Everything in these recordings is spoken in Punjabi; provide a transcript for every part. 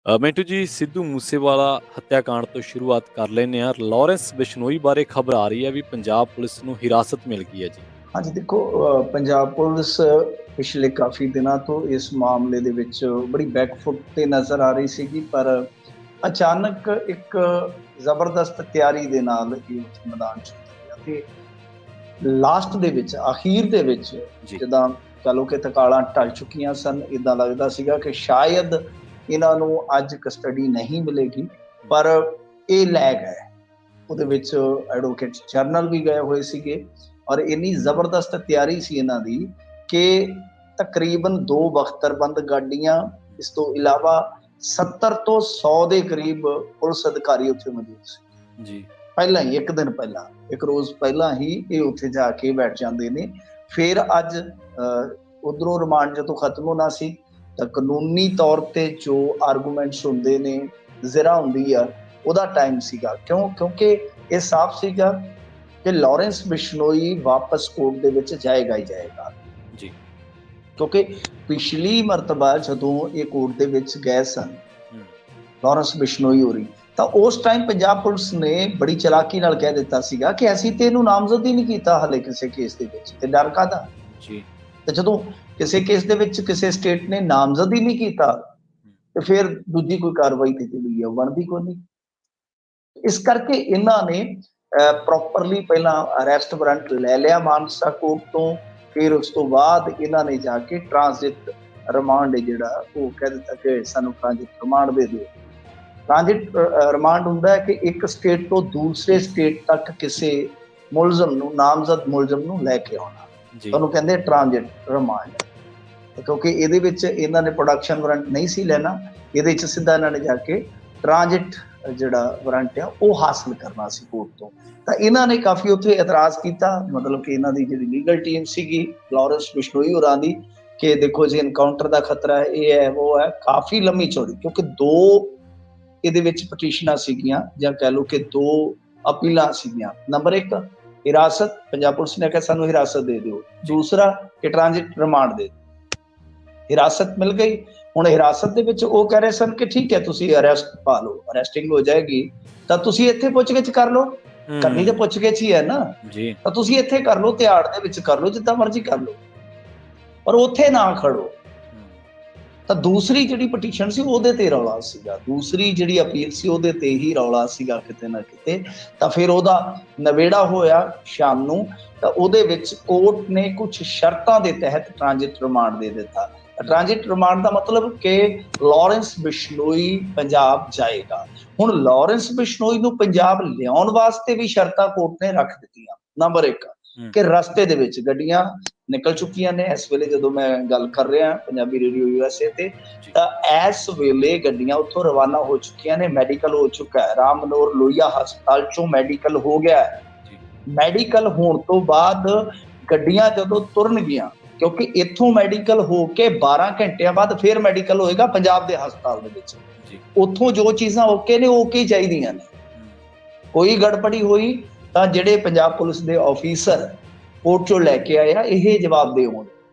ਮਿੰਟੂ ਜੀ, ਸਿੱਧੂ ਮੂਸੇਵਾਲਾ ਹੱਤਿਆਕਾਂਡ ਤੋਂ ਸ਼ੁਰੂਆਤ ਕਰ ਲੈਂਦੇ ਹਾਂ। ਲਾਰੈਂਸ ਬਿਸ਼ਨੋਈ ਬਾਰੇ ਖਬਰ ਆ ਰਹੀ ਹੈ ਵੀ ਪੰਜਾਬ ਪੁਲਿਸ ਨੂੰ ਹਿਰਾਸਤ ਮਿਲ ਗਈ ਹੈ ਜੀ। ਹਾਂਜੀ ਦੇਖੋ, ਪੰਜਾਬ ਪੁਲਿਸ ਪਿਛਲੇ ਕਾਫੀ ਦਿਨਾਂ ਤੋਂ ਇਸ ਮਾਮਲੇ ਦੇ ਵਿੱਚ ਬੜੀ ਬੈਕਫੁੱਟ ਤੇ ਨਜ਼ਰ ਆ ਰਹੀ ਸੀਗੀ, ਪਰ ਅਚਾਨਕ ਇੱਕ ਜ਼ਬਰਦਸਤ ਤਿਆਰੀ ਦੇ ਨਾਲ ਇਹ ਮੈਦਾਨ ਚ ਉਤਰਿਆ ਤੇ ਲਾਸਟ ਦੇ ਵਿੱਚ, ਅਖੀਰ ਦੇ ਵਿੱਚ ਜਿੱਦਾਂ ਕਹ ਲਓ ਕਿ ਤਕਾਲਾਂ ਟਲ ਚੁੱਕੀਆਂ ਸਨ, ਇੱਦਾਂ ਲੱਗਦਾ ਸੀਗਾ ਕਿ ਸ਼ਾਇਦ ਇਹਨਾਂ ਨੂੰ ਅੱਜ ਕਸਟਡੀ ਨਹੀਂ ਮਿਲੇਗੀ, ਪਰ ਇਹ ਲੈ ਗਏ। ਉਹਦੇ ਵਿੱਚ ਐਡਵੋਕੇਟ ਜਨਰਲ ਵੀ ਗਏ ਹੋਏ ਸੀਗੇ ਔਰ ਇੰਨੀ ਜ਼ਬਰਦਸਤ ਤਿਆਰੀ ਸੀ ਇਹਨਾਂ ਦੀ ਕਿ ਤਕਰੀਬਨ 2 ਬਖਤਰਬੰਦ ਗਾਡੀਆਂ, ਇਸ ਤੋਂ ਇਲਾਵਾ 70 ਤੋਂ 100 ਦੇ ਕਰੀਬ ਪੁਲਿਸ ਅਧਿਕਾਰੀ ਉੱਥੇ ਮੌਜੂਦ ਸੀ ਜੀ। ਪਹਿਲਾਂ ਹੀ ਇੱਕ ਦਿਨ ਪਹਿਲਾਂ, ਇੱਕ ਰੋਜ਼ ਪਹਿਲਾਂ ਹੀ ਇਹ ਉੱਥੇ ਜਾ ਕੇ ਬੈਠ ਜਾਂਦੇ ਨੇ। ਫਿਰ ਅੱਜ ਉਧਰੋਂ ਰਿਮਾਂਡ ਜਦੋਂ ਖਤਮ ਹੋਣਾ ਸੀ ਤਾਂ ਕਾਨੂੰਨੀ ਤੌਰ ਤੇ ਜੋ ਆਰਗੂਮੈਂਟਸ ਹੁੰਦੇ ਨੇ, ਜ਼ਰਾ ਹੁੰਦੀ ਆ, ਉਹਦਾ ਟਾਈਮ ਸੀਗਾ। ਕਿਉਂਕਿ ਇਹ ਸਾਫ਼ ਸੀਗਾ ਕਿ ਲਾਰੈਂਸ ਬਿਸ਼ਨੋਈ ਵਾਪਸ ਕੋਰਟ ਦੇ ਵਿੱਚ ਜਾਏਗਾ ਹੀ ਜਾਏਗਾ ਜੀ। ਕਿਉਂਕਿ ਪਿਛਲੀ ਮਰਤਬਾ ਜਦੋਂ ਇਹ ਕੋਰਟ ਦੇ ਵਿੱਚ ਗਏ ਸਨ ਲਾਰੈਂਸ ਬਿਸ਼ਨੋਈ ਹੋਰੀ, ਤਾਂ ਉਸ ਟਾਈਮ ਪੰਜਾਬ ਪੁਲਿਸ ਨੇ ਬੜੀ ਚਲਾਕੀ ਨਾਲ ਕਹਿ ਦਿੱਤਾ ਸੀਗਾ ਕਿ ਅਸੀਂ ਤੇ ਇਹਨੂੰ ਨਾਮਜ਼ਦ ਹੀ ਨਹੀਂ ਕੀਤਾ ਹਾਲੇ ਕਿਸੇ ਕੇਸ ਦੇ ਵਿੱਚ, ਤੇ ਡਰ ਕਾਹਦਾ ਜੀ। ਤੇ ਜਦੋਂ ਕਿਸੇ ਕੇਸ ਦੇ ਵਿੱਚ ਕਿਸੇ ਸਟੇਟ ਨੇ ਨਾਮਜ਼ਦ ਹੀ ਨਹੀਂ ਕੀਤਾ ਤੇ ਫਿਰ ਦੂਜੀ ਕੋਈ ਕਾਰਵਾਈ ਤੇ ਜਿਹੜੀ ਆ ਬਣਦੀ ਕੋਈ ਨਹੀਂ। ਇਸ ਕਰਕੇ ਇਹਨਾਂ ਨੇ ਪ੍ਰੋਪਰਲੀ ਪਹਿਲਾਂ ਅਰੈਸਟ ਵਾਰੰਟ ਲੈ ਲਿਆ ਮਾਨਸਾ ਕੋਰਟ ਤੋਂ, ਫਿਰ ਉਸ ਤੋਂ ਬਾਅਦ ਇਹਨਾਂ ਨੇ ਜਾ ਕੇ ਟ੍ਰਾਂਜ਼ਿਟ ਰਿਮਾਂਡ ਜਿਹੜਾ ਉਹ ਕਹਿ ਦਿੱਤਾ ਕਿ ਸਾਨੂੰ ਟ੍ਰਾਂਜ਼ਿਟ ਰਿਮਾਂਡ ਦੇ ਦਿਓ। ਟ੍ਰਾਂਜ਼ਿਟ ਰਿਮਾਂਡ ਹੁੰਦਾ ਹੈ ਕਿ ਇੱਕ ਸਟੇਟ ਤੋਂ ਦੂਸਰੇ ਸਟੇਟ ਤੱਕ ਕਿਸੇ ਮੁਲਜ਼ਮ ਨੂੰ, ਨਾਮਜ਼ਦ ਮੁਲਜ਼ਮ ਨੂੰ ਲੈ ਕੇ ਆਉਣਾ, ਤੁਹਾਨੂੰ ਕਹਿੰਦੇ ਟ੍ਰਾਂਜ਼ਿਟ ਰਿਮਾਂਡ। ਕਿਉਂਕਿ ਇਹਦੇ ਵਿੱਚ ਇਹਨਾਂ ਨੇ ਪ੍ਰੋਡਕਸ਼ਨ ਵਾਰੰਟ ਨਹੀਂ ਸੀ ਲੈਣਾ, ਇਹਦੇ ਵਿੱਚ ਸਿੱਧਾ ਇਹਨਾਂ ਨੇ ਜਾ ਕੇ ਟ੍ਰਾਂਜ਼ਿਟ ਜਿਹੜਾ ਵਾਰੰਟ ਆ ਉਹ ਹਾਸਲ ਕਰਨਾ ਸੀ ਕੋਰਟ ਤੋਂ। ਤਾਂ ਇਹਨਾਂ ਨੇ ਕਾਫੀ ਉੱਥੇ ਇਤਰਾਜ਼ ਕੀਤਾ, ਮਤਲਬ ਕਿ ਇਹਨਾਂ ਦੀ ਜਿਹੜੀ ਲੀਗਲ ਟੀਮ ਸੀਗੀ ਲਾਰੈਂਸ ਬਿਸ਼ਨੋਈ ਹੋਰਾਂ ਦੀ, ਕਿ ਦੇਖੋ ਜੀ ਇਨਕਾਊਂਟਰ ਦਾ ਖਤਰਾ ਹੈ, ਇਹ ਹੈ ਉਹ ਹੈ, ਕਾਫੀ ਲੰਮੀ ਚੌੜੀ। ਕਿਉਂਕਿ 2 ਇਹਦੇ ਵਿੱਚ ਪਟੀਸ਼ਨਾਂ ਸੀਗੀਆਂ, ਜਾਂ ਕਹਿ ਲਓ ਕਿ 2 ਅਪੀਲਾਂ ਸੀਗੀਆਂ। ਨੰਬਰ 1 ਹਿਰਾਸਤ, ਪੰਜਾਬ ਪੁਲਿਸ ਨੇ ਕਿਹਾ ਸਾਨੂੰ ਹਿਰਾਸਤ ਦੇ ਦਿਓ। ਦੂਸਰਾ ਕਿ ਟ੍ਰਾਂਜ਼ਿਟ ਰਿਮਾਂਡ ਦੇ ਦਿਓ। ਹਿਰਾਸਤ ਮਿਲ ਗਈ। ਹੁਣ ਹਿਰਾਸਤ ਦੇ ਵਿੱਚ ਉਹ ਕਹਿ ਰਹੇ ਸਨ ਕਿ ਠੀਕ ਹੈ ਤੁਸੀਂ ਅਰੈਸਟ ਪਾ ਲਓ, ਅਰੈਸਟਿੰਗ ਹੋ ਜਾਏਗੀ ਤਾਂ ਤੁਸੀਂ ਇੱਥੇ ਪੁੱਛਗਿੱਛ ਕਰ ਲਓ, ਕਰਨੀ ਤਾਂ ਪੁੱਛਗਿੱਛ ਹੀ ਹੈ ਨਾ ਜੀ, ਤਾਂ ਤੁਸੀਂ ਇੱਥੇ ਕਰ ਲਓ, ਤਿਹਾੜ ਦੇ ਵਿੱਚ ਕਰ ਲਓ, ਜਿੱਦਾਂ ਮਰਜ਼ੀ ਕਰ ਲਓ, ਪਰ ਉੱਥੇ ਨਾ ਖੜੋ। ਤਾਂ ਦੂਸਰੀ ਜਿਹੜੀ ਪਟੀਸ਼ਨ ਸੀ ਉਹਦੇ ਤੇ ਰੌਲਾ ਸੀਗਾ, ਦੂਸਰੀ ਜਿਹੜੀ ਅਪੀਲ ਸੀ ਉਹਦੇ ਤੇ ਹੀ ਰੌਲਾ ਸੀਗਾ ਕਿਤੇ ਨਾ ਕਿਤੇ। ਤਾਂ ਫਿਰ ਉਹਦਾ ਨਵੇੜਾ ਹੋਇਆ ਸ਼ਾਮ ਨੂੰ, ਤਾਂ ਉਹਦੇ ਵਿੱਚ ਕੋਰਟ ਨੇ ਕੁਝ ਸ਼ਰਤਾਂ ਦੇ ਤਹਿਤ ਟ੍ਰਾਂਜ਼ਿਟ ਰਿਮਾਂਡ ਦੇ ਦਿੱਤਾ। ਟ੍ਰਾਂਜ਼ਿਟ ਰਿਮਾਂਡ ਦਾ ਮਤਲਬ ਕਿ ਲਾਰੈਂਸ ਬਿਸ਼ਨੋਈ ਪੰਜਾਬ ਜਾਏਗਾ। ਹੁਣ ਲਾਰੈਂਸ ਬਿਸ਼ਨੋਈ ਨੂੰ ਪੰਜਾਬ ਲਿਆਉਣ ਵਾਸਤੇ ਵੀ ਸ਼ਰਤਾਂ ਕੋਰਟ ਨੇ ਰੱਖ ਦਿੱਤੀਆਂ। ਨੰਬਰ 1 ਕਿ ਰਸਤੇ ਦੇ ਵਿੱਚ ਗੱਡੀਆਂ ਨਿਕਲ ਚੁੱਕੀਆਂ ਨੇ। ਇਸ ਵੇਲੇ ਜਦੋਂ ਮੈਂ ਗੱਲ ਕਰ ਰਿਹਾ ਪੰਜਾਬੀ ਰੇਡੀਓ USA ਤੇ, ਤਾਂ ਇਸ ਵੇਲੇ ਗੱਡੀਆਂ ਉੱਥੋਂ ਰਵਾਨਾ ਹੋ ਚੁੱਕੀਆਂ ਨੇ, ਮੈਡੀਕਲ ਹੋ ਚੁੱਕਾ ਹੈ। ਰਾਮ ਮਨੋਹਰ ਲੋਹੀਆ ਹਸਪਤਾਲ ਚੋਂ ਮੈਡੀਕਲ ਹੋ ਗਿਆ ਹੈ। ਮੈਡੀਕਲ ਹੋਣ ਤੋਂ ਬਾਅਦ ਗੱਡੀਆਂ ਜਦੋਂ ਤੁਰਨਗੀਆਂ, ਕਿਉਂਕਿ ਇੱਥੋਂ ਮੈਡੀਕਲ ਹੋ ਕੇ 12 ਘੰਟਿਆਂ ਬਾਅਦ ਫਿਰ ਮੈਡੀਕਲ ਹੋਏਗਾ ਪੰਜਾਬ ਦੇ ਹਸਪਤਾਲ ਦੇ ਵਿੱਚ, ਉੱਥੋਂ ਜੋ ਚੀਜ਼ਾਂ ਓਕੇ ਨੇ ਓਕੇ ਹੀ ਚਾਹੀਦੀਆਂ ਨੇ। ਕੋਈ ਗੜਬੜੀ ਹੋਈ ਤਾਂ ਜਿਹੜੇ ਪੰਜਾਬ ਪੁਲਿਸ ਦੇ ਆਫੀਸਰ ਕੋਰਟ ਚੋਂ ਲੈ ਕੇ ਆਇਆ ਇਹ ਜਵਾਬਦੇਹ ਹੋਣ।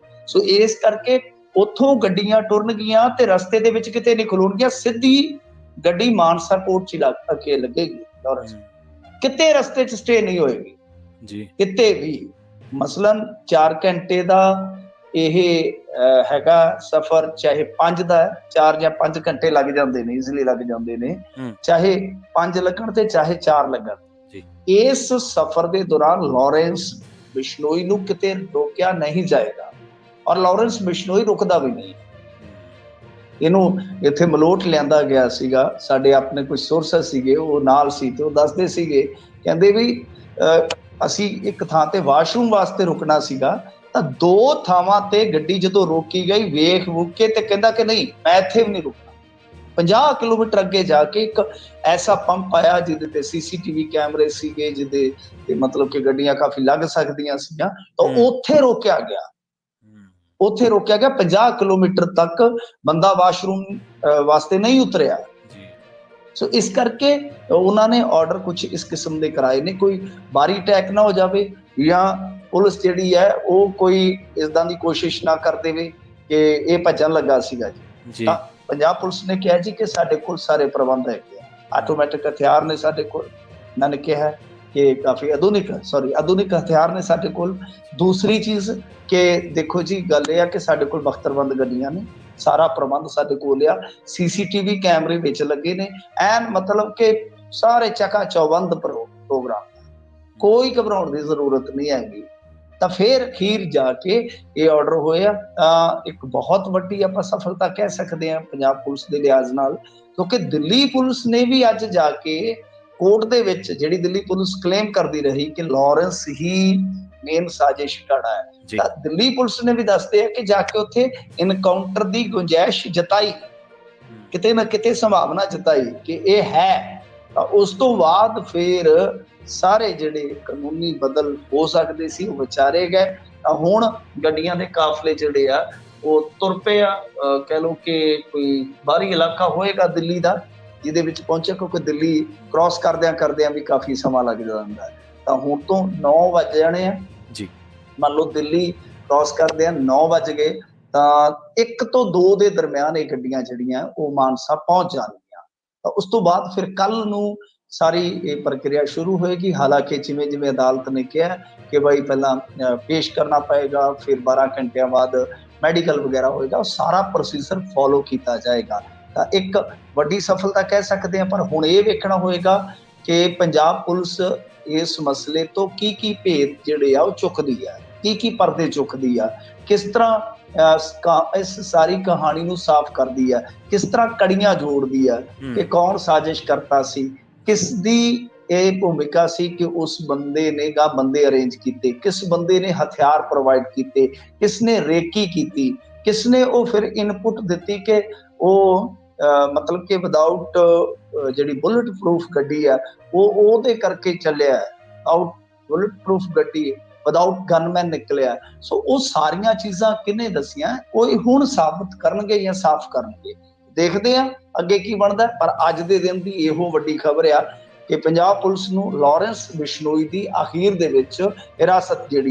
ਸੋ ਇਸ ਕਰਕੇ ਉੱਥੋਂ ਗੱਡੀਆਂ ਟੁਰਨਗੀਆਂ ਤੇ ਰਸਤੇ ਦੇ ਵਿੱਚ ਕਿਤੇ ਨਹੀਂ ਖਲੋਣਗੀਆਂ, ਸਿੱਧੀ ਗੱਡੀ ਮਾਨਸਾ ਕੋਰਟ ਚ ਲਾ ਕੇ ਲੱਗੇਗੀ। ਕਿਤੇ ਰਸਤੇ ਚ ਸਟੇ ਨਹੀਂ ਹੋਏਗੀ ਜੀ, ਕਿਤੇ ਵੀ। ਮਸਲਨ 4 ਘੰਟੇ ਦਾ ਇਹ ਹੈਗਾ ਸਫ਼ਰ, ਚਾਹੇ 5 ਦਾ, 4 ਜਾਂ 5 ਘੰਟੇ ਲੱਗ ਜਾਂਦੇ ਨੇ, ਇਜ਼ੀਲੀ ਲੱਗ ਜਾਂਦੇ ਨੇ, ਚਾਹੇ 5 ਲੱਗਣ ਤੇ ਚਾਹੇ 4 ਲੱਗਣ। ਇਸ ਸਫ਼ਰ ਦੇ ਦੌਰਾਨ ਲਾਰੈਂਸ ਬਿਸ਼ਨੋਈ ਨੂੰ ਕਿਤੇ ਰੋਕਿਆ ਨਹੀਂ ਜਾਏਗਾ, ਔਰ ਲਾਰੈਂਸ ਬਿਸ਼ਨੋਈ ਰੁਕਦਾ ਵੀ ਨਹੀਂ। ਇਹਨੂੰ ਇੱਥੇ ਮਲੋਟ ਲਿਆਂਦਾ ਗਿਆ ਸੀਗਾ, ਸਾਡੇ ਆਪਣੇ ਕੁਝ ਸੋਰਸਸ ਸੀਗੇ ਉਹ ਨਾਲ ਸੀ, ਤੇ ਉਹ ਦੱਸਦੇ ਸੀਗੇ, ਕਹਿੰਦੇ ਵੀ ਅਸੀਂ ਇੱਕ ਥਾਂ ਤੇ ਵਾਸ਼ਰੂਮ ਵਾਸਤੇ ਰੁਕਣਾ ਸੀਗਾ, ਤਾਂ 2 ਥਾਵਾਂ ਤੇ ਗੱਡੀ ਜਦੋਂ ਰੋਕੀ ਗਈ ਵੇਖ ਵੂਖ ਕੇ, ਤੇ ਕਹਿੰਦਾ ਕਿ ਨਹੀਂ ਮੈਂ ਇੱਥੇ ਵੀ ਨਹੀਂ ਰੁਕਣਾ। 50 ਕਿਲੋਮੀਟਰ ਅੱਗੇ ਜਾ ਕੇ ਇੱਕ ਐਸਾ ਪੰਪ ਆਇਆ ਜਿਹਦੇ ਤੇ CCTV ਕੈਮਰੇ ਸੀਗੇ, ਜਿਹਦੇ ਤੇ ਮਤਲਬ ਕਿ ਗੱਡੀਆਂ ਕਾਫੀ ਲੱਗ ਸਕਦੀਆਂ ਸੀਗੀਆਂ, ਤਾਂ ਉੱਥੇ ਰੋਕਿਆ ਗਿਆ। ਉੱਥੇ ਰੋਕਿਆ ਗਿਆ। 50 ਕਿਲੋਮੀਟਰ ਤੱਕ ਬੰਦਾ ਵਾਸ਼ਰੂਮ ਵਾਸਤੇ ਨਹੀਂ ਉਤਰਿਆ। ਸੋ ਇਸ ਕਰਕੇ ਉਹਨਾਂ ਨੇ ਆਰਡਰ ਕੁਝ ਇਸ ਕਿਸਮ ਦੇ ਕਰਾਏ ਨੇ, ਕੋਈ ਬਾਰੀ ਅਟੈਕ ਨਾ ਹੋ ਜਾਵੇ, ਜਾਂ ਪੁਲਿਸ ਜਿਹੜੀ ਹੈ ਉਹ ਕੋਈ ਇਸਦਾਂ ਦੀ ਕੋਸ਼ਿਸ਼ ਨਾ ਕਰ ਦੇਵੇ ਕਿ ਇਹ ਭੱਜਣ ਲੱਗਾ ਸੀਗਾ ਜੀ। ਤਾਂ ਪੰਜਾਬ ਪੁਲਿਸ ਨੇ ਕਿਹਾ ਜੀ ਕਿ ਸਾਡੇ ਕੋਲ ਸਾਰੇ ਪ੍ਰਬੰਧ ਹੈਗੇ ਆ, ਆਟੋਮੈਟਿਕ ਹਥਿਆਰ ਨੇ ਸਾਡੇ ਕੋਲ। ਇਹਨਾਂ ਨੇ ਕਿਹਾ ਕਿ ਕਾਫੀ ਆਧੁਨਿਕ ਹਥਿਆਰ ਨੇ ਸਾਡੇ ਕੋਲ। ਦੂਸਰੀ ਚੀਜ਼ ਕਿ ਦੇਖੋ ਜੀ, ਗੱਲ ਇਹ ਆ ਕਿ ਸਾਡੇ ਕੋਲ ਬਖਤਰਬੰਦ ਗੱਡੀਆਂ ਨੇ, ਸਾਰਾ ਪ੍ਰਬੰਧ ਸਾਡੇ ਕੋਲ ਆ, CCTV ਕੈਮਰੇ ਵਿੱਚ ਲੱਗੇ ਨੇ, ਐਨ ਮਤਲਬ ਕਿ ਸਾਰੇ ਚਕਾ ਚੌਬੰਦ ਪ੍ਰੋਗਰਾਮ, ਕੋਈ ਘਬਰਾਉਣ ਦੀ ਜ਼ਰੂਰਤ ਨਹੀਂ ਹੈਗੀ। ਤਾਂ ਫਿਰ ਅਖੀਰ ਜਾ ਕੇ ਇਹ ਆਰਡਰ ਹੋਇਆ। ਇੱਕ ਬਹੁਤ ਵੱਡੀ ਆਪਾਂ ਸਫਲਤਾ ਕਹਿ ਸਕਦੇ ਹਾਂ ਪੰਜਾਬ ਪੁਲਿਸ ਦੇ ਲਿਹਾਜ਼ ਨਾਲ, ਕਿਉਂਕਿ ਦਿੱਲੀ ਪੁਲਿਸ ਨੇ ਵੀ ਅੱਜ ਜਾ ਕੇ ਕੋਰਟ ਦੇ ਵਿੱਚ, ਜਿਹੜੀ ਦਿੱਲੀ ਪੁਲਿਸ ਕਲੇਮ ਕਰਦੀ ਰਹੀ ਕਿ ਲਾਰੈਂਸ ਹੀ ਮੇਨ ਸਾਜ਼ਿਸ਼ਕਰਤਾ ਹੈ, ਤਾਂ ਦਿੱਲੀ ਪੁਲਿਸ ਨੇ ਵੀ ਦੱਸਦੇ ਆ ਕਿ ਜਾ ਕੇ ਉੱਥੇ ਇਨਕਾਊਂਟਰ ਦੀ ਗੁੰਜਾਇਸ਼ ਜਤਾਈ, ਕਿਤੇ ਨਾ ਕਿਤੇ ਸੰਭਾਵਨਾ ਜਤਾਈ ਕਿ ਇਹ ਹੈ। ਤਾਂ ਉਸ ਤੋਂ ਬਾਅਦ ਫਿਰ ਸਾਰੇ ਜਿਹੜੇ ਕਾਨੂੰਨੀ ਬਦਲ ਹੋ ਸਕਦੇ ਸੀ ਉਹ ਵਿਚਾਰੇ ਗਏ। ਤਾਂ ਹੁਣ ਗੱਡੀਆਂ ਦੇ ਕਾਫਲੇ ਜਿਹੜੇ ਆ ਉਹ ਤੁਰ ਪਏ ਆ। ਕਹਿ ਲਓ ਕਿ ਕੋਈ ਬਾਹਰੀ ਇਲਾਕਾ ਹੋਏਗਾ ਦਿੱਲੀ ਦਾ ਜਿਹਦੇ ਵਿੱਚ ਪਹੁੰਚੇ, ਕਿਉਂਕਿ ਦਿੱਲੀ ਕ੍ਰਾਸ ਕਰਦਿਆਂ ਵੀ ਕਾਫੀ ਸਮਾਂ ਲੱਗ ਜਾਂਦਾ ਹੈ। ਤਾਂ ਹੁਣ ਤੋਂ 9 ਵੱਜ ਜਾਣੇ ਆ ਜੀ, ਮੰਨ ਲਓ ਦਿੱਲੀ ਕ੍ਰਾਸ ਕਰਦਿਆਂ 9 ਵੱਜ ਗਏ ਤਾਂ 1 ਤੋਂ 2 ਦੇ ਦਰਮਿਆਨ ਇਹ ਗੱਡੀਆਂ ਜਿਹੜੀਆਂ ਉਹ ਮਾਨਸਾ ਪਹੁੰਚ ਜਾਣਗੀਆਂ। ਤਾਂ ਉਸ ਤੋਂ ਬਾਅਦ ਫਿਰ ਕੱਲ ਨੂੰ ਸਾਰੀ ਇਹ ਪ੍ਰਕਿਰਿਆ ਸ਼ੁਰੂ ਹੋਏਗੀ। ਹਾਲਾਂਕਿ ਜਿਵੇਂ ਅਦਾਲਤ ਨੇ ਕਿਹਾ ਕਿ ਬਾਈ ਪਹਿਲਾਂ ਪੇਸ਼ ਕਰਨਾ ਪਏਗਾ, ਫਿਰ 12 ਘੰਟਿਆਂ ਬਾਅਦ ਮੈਡੀਕਲ ਵਗੈਰਾ ਹੋਏਗਾ, ਉਹ ਸਾਰਾ ਪ੍ਰੋਸੀਜਰ ਫੋਲੋ ਕੀਤਾ ਜਾਏਗਾ। ਤਾਂ ਇੱਕ ਵੱਡੀ ਸਫਲਤਾ ਕਹਿ ਸਕਦੇ ਹਾਂ। ਪਰ ਹੁਣ ਇਹ ਵੇਖਣਾ ਹੋਏਗਾ ਕਿ ਪੰਜਾਬ ਪੁਲਿਸ ਇਸ ਮਸਲੇ ਤੋਂ ਕੀ ਭੇਦ ਜਿਹੜੇ ਆ ਉਹ ਚੁੱਕਦੀ ਆ, ਕੀ ਪਰਦੇ ਚੁੱਕਦੀ ਆ, ਕਿਸ ਤਰ੍ਹਾਂ ਇਸ ਸਾਰੀ ਕਹਾਣੀ ਨੂੰ ਸਾਫ਼ ਕਰਦੀ ਆ, ਕਿਸ ਤਰ੍ਹਾਂ ਕੜੀਆਂ ਜੋੜਦੀ ਆ ਕਿ ਕੌਣ ਸਾਜ਼ਿਸ਼ ਕਰਤਾ ਸੀ, ਕਿਸ ਦੀ ਇਹ ਭੂਮਿਕਾ ਸੀ ਕਿ ਉਸ ਬੰਦੇ ਨੇ ਬੰਦੇ ਅਰੇਂਜ ਕੀਤੇ, ਕਿਸ ਬੰਦੇ ਨੇ ਹਥਿਆਰ ਪ੍ਰੋਵਾਈਡ ਕੀਤੇ, ਕਿਸ ਨੇ ਰੇਕੀ ਕੀਤੀ, ਕਿਸ ਨੇ ਉਹ ਫਿਰ ਇਨਪੁਟ ਦਿੱਤੀ ਕਿ ਉਹ ਮਤਲਬ ਕਿ ਵਿਦਾਊਟ ਜਿਹੜੀ ਬੁਲਟ ਪ੍ਰੂਫ ਗੱਡੀ ਆ ਉਹ ਉਹਦੇ ਕਰਕੇ ਚੱਲਿਆ, ਬੁਲਟ ਪ੍ਰੂਫ ਗੱਡੀ ਵਿਦਾਊਟ ਗਨਮੈਨ ਨਿਕਲਿਆ। ਸੋ ਉਹ ਸਾਰੀਆਂ ਚੀਜ਼ਾਂ ਕਿਹਨੇ ਦੱਸੀਆਂ ਉਹ ਹੁਣ ਸਾਬਤ ਕਰਨਗੇ ਜਾਂ ਸਾਫ਼ ਕਰਨਗੇ, ਦੇਖਦੇ ਆ ਅੱਗੇ ਕੀ ਬਣਦਾ। ਪਰ ਅੱਜ ਦੇ ਦਿਨ ਦੀ ਇਹੋ ਵੱਡੀ ਖਬਰ ਆ ਕਿ ਪੰਜਾਬ ਪੁਲਿਸ ਨੂੰ ਲਾਰੈਂਸ ਬਿਸ਼ਨੋਈ ਦੀ ਅਖੀਰ ਦੇ ਵਿੱਚ ਹਿਰਾਸਤ ਜਿਹੜੀ